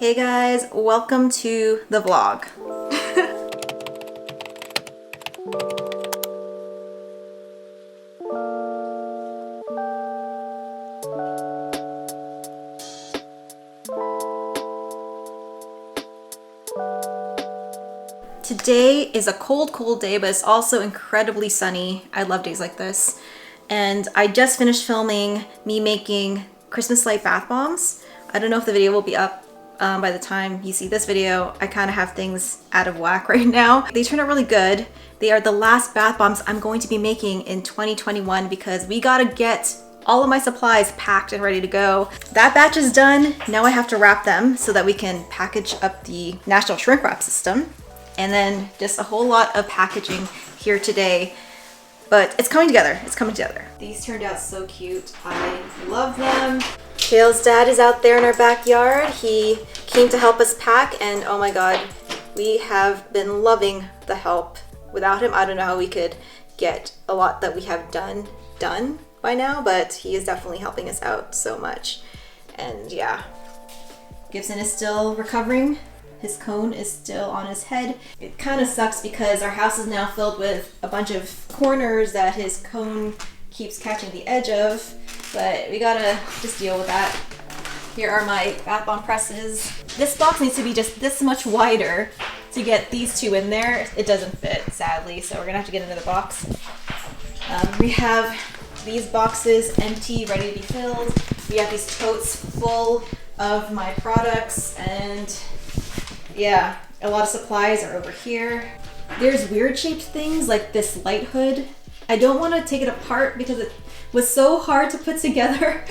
Hey guys, welcome to the vlog. Today is a cold day, but it's also incredibly sunny. I love days like this. And I just finished filming me making Christmas light bath bombs. I don't know if the video will be up by the time you see this video. I kind of have things out of whack right now. They turned out really good. They are the last bath bombs I'm going to be making in 2021 because we gotta get all of my supplies packed and ready to go. That batch is done. Now I have to wrap them so that we can package up the National Shrinkwrap system. And then just a whole lot of packaging here today. But it's coming together. It's coming together. These turned out so cute. I love them. Cale's dad is out there in our backyard. He came to help us pack, and oh my god, we have been loving the help. Without him, I don't know how we could get a lot that we have done by now, but he is definitely helping us out so much. And yeah, Gibson is still recovering. His cone is still on his head. It kind of sucks because our house is now filled with a bunch of corners that his cone keeps catching the edge of, but we gotta just deal with that. Here are my bath bomb presses. This box needs to be just this much wider to get these two in there. It doesn't fit, sadly, so we're gonna have to get another box. We have these boxes empty, ready to be filled. We have these totes full of my products, and yeah, a lot of supplies are over here. There's weird shaped things like this light hood. I don't want to take it apart because it was so hard to put together.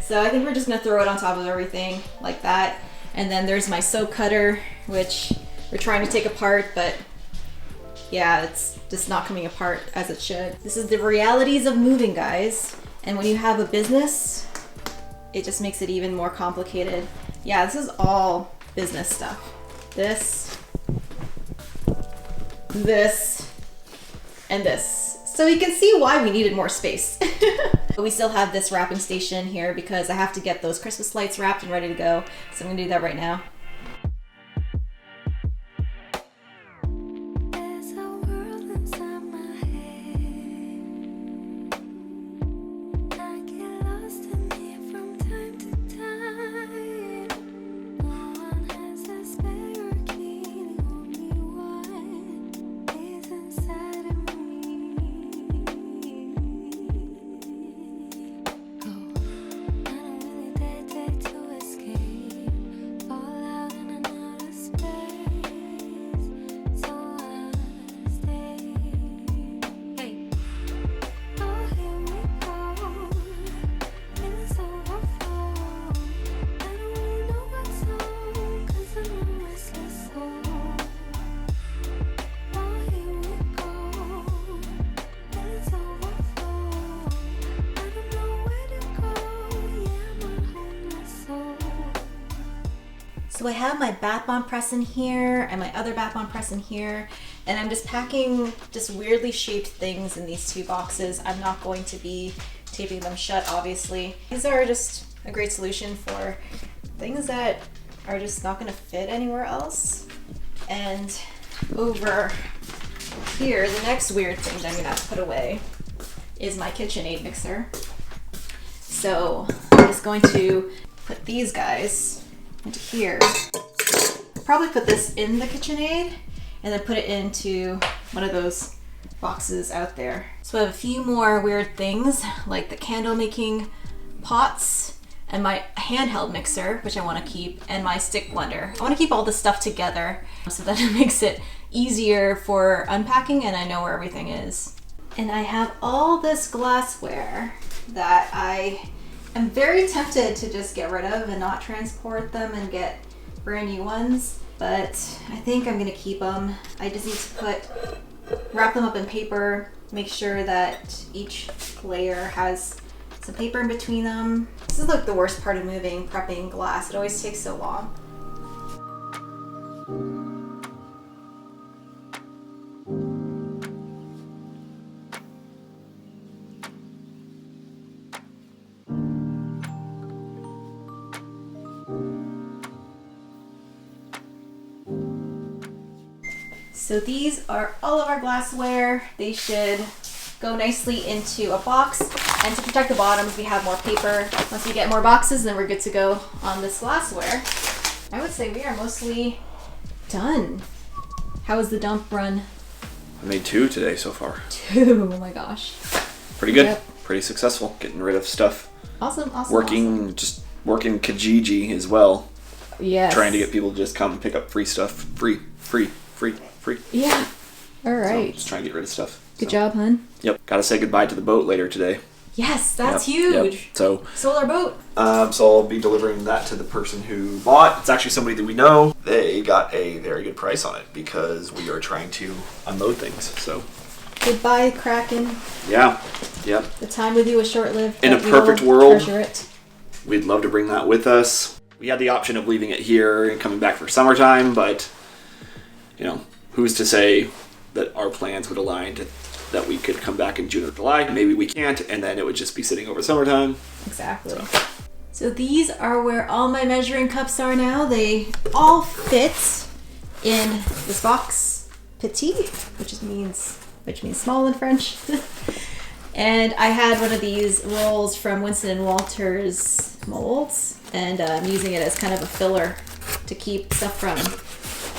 So I think we're just gonna throw it on top of everything like that. And then there's my soap cutter, which we're trying to take apart, but yeah, it's just not coming apart as it should. This is the realities of moving, guys. And when you have a business, it just makes it even more complicated. Yeah, this is all business stuff. This, and this. So you can see why we needed more space. But we still have this wrapping station here because I have to get those Christmas lights wrapped and ready to go. So I'm gonna do that right now. So I have my bath bomb press in here and my other bath bomb press in here, and I'm just packing just weirdly shaped things in these two boxes. I'm not going to be taping them shut, obviously. These are just a great solution for things that are just not gonna fit anywhere else. And over here, the next weird thing that I'm gonna have to put away is my KitchenAid mixer. So I'm just going to put these guys into here. I'll probably put this in the KitchenAid and then put it into one of those boxes out there. So I have a few more weird things like the candle making pots and my handheld mixer, which I want to keep, and my stick blender. I want to keep all this stuff together so that it makes it easier for unpacking and I know where everything is. And I have all this glassware that I'm very tempted to just get rid of and not transport them and get brand new ones, but I think I'm gonna keep them. I just need to wrap them up in paper, make sure that each layer has some paper in between them. This is like the worst part of moving, prepping glass. It always takes so long. So these are all of our glassware. They should go nicely into a box. And to protect the bottoms, we have more paper. Once we get more boxes, then we're good to go on this glassware. I would say we are mostly done. How was the dump run? I made 2 today so far. 2, oh my gosh. Pretty good. Yep. Pretty successful. Getting rid of stuff. Awesome. Working Kijiji as well. Yes. Trying to get people to just come pick up free stuff. Free. Yeah. All right. So just trying to get rid of stuff. Good job, hun. Yep. Got to say goodbye to the boat later today. Yes, that's Yep. huge. So sold our boat. So I'll be delivering that to the person who bought. It's actually somebody that we know. They got a very good price on it because we are trying to unload things. So goodbye, Kraken. Yeah. Yep. The time with you was short-lived. In a perfect world, treasure it. We'd love to bring that with us. We had the option of leaving it here and coming back for summertime, but you know, who's to say that our plans would align to that we could come back in June or July. Maybe we can't, and then it would just be sitting over summertime. Exactly. So these are where all my measuring cups are now. They all fit in this box, petit, which means small in French. And I had one of these rolls from Winston & Walter's molds, and I'm using it as kind of a filler to keep stuff from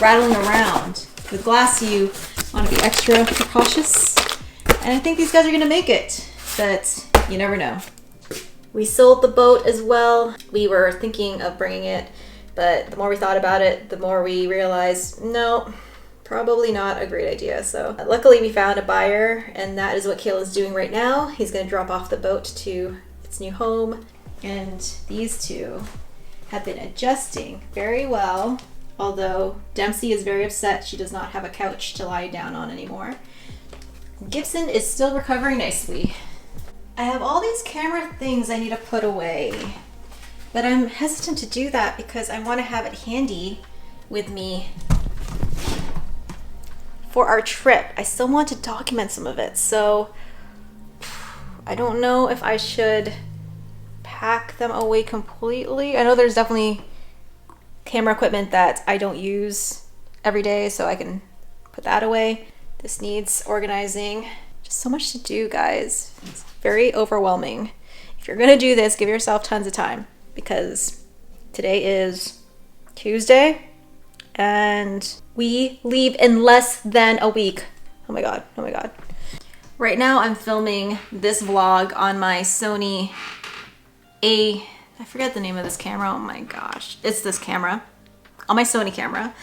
rattling around. With glass, you want to be extra precautious. And I think these guys are gonna make it, but you never know. We sold the boat as well. We were thinking of bringing it, but the more we thought about it, the more we realized, no, probably not a great idea. So luckily we found a buyer, and that is what Cale is doing right now. He's gonna drop off the boat to its new home. And these two have been adjusting very well, although Dempsey is very upset she does not have a couch to lie down on anymore. Gibson is still recovering nicely. I have all these camera things I need to put away, but I'm hesitant to do that because I want to have it handy with me for our trip. I still want to document some of it, so I don't know if I should pack them away completely. I know there's definitely camera equipment that I don't use every day, so I can put that away. This needs organizing. Just so much to do, guys. It's very overwhelming. If you're gonna do this, give yourself tons of time, because today is Tuesday and we leave in less than a week. Oh my god, oh my god. Right now I'm filming this vlog on my Sony I forget the name of this camera, oh my gosh. It's this camera, on my Sony camera.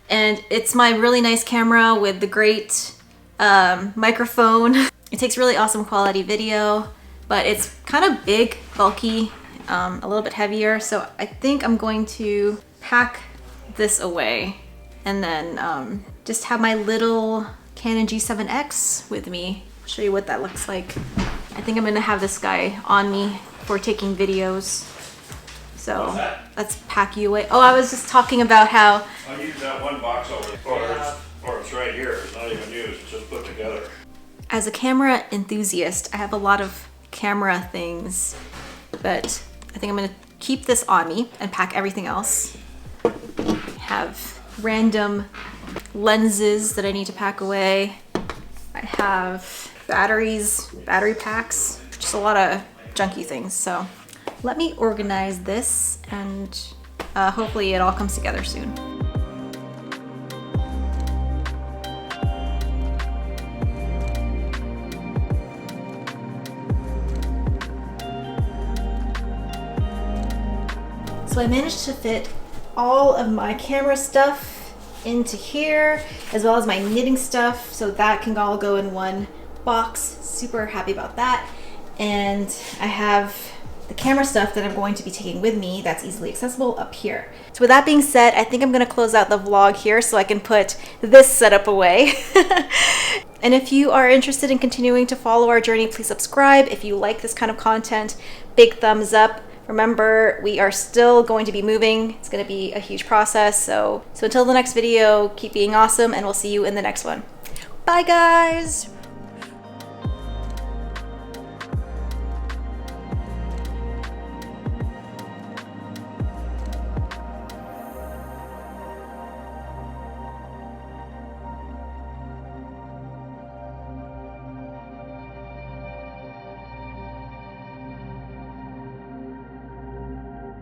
And it's my really nice camera with the great microphone. It takes really awesome quality video, but it's kind of big, bulky, a little bit heavier. So I think I'm going to pack this away and then just have my little Canon G7X with me. I'll show you what that looks like. I think I'm gonna have this guy on me for taking videos. So let's pack you away. Oh, I was just talking about how I'll use that one box over there, or it's right here. It's not even used, it's just put together. as a camera enthusiast, I have a lot of camera things, but I think I'm gonna keep this on me and pack everything else. Have random lenses that I need to pack away. I have batteries, battery packs, just a lot of junky things. So let me organize this and hopefully it all comes together soon. So I managed to fit all of my camera stuff into here, as well as my knitting stuff, so that can all go in one box. Super happy about that. And I have the camera stuff that I'm going to be taking with me that's easily accessible up here. So with that being said, I think I'm gonna close out the vlog here so I can put this setup away. And if you are interested in continuing to follow our journey, please subscribe. If you like this kind of content, big thumbs up. Remember, we are still going to be moving. It's going to be a huge process. So until the next video, keep being awesome, and we'll see you in the next one. Bye, guys.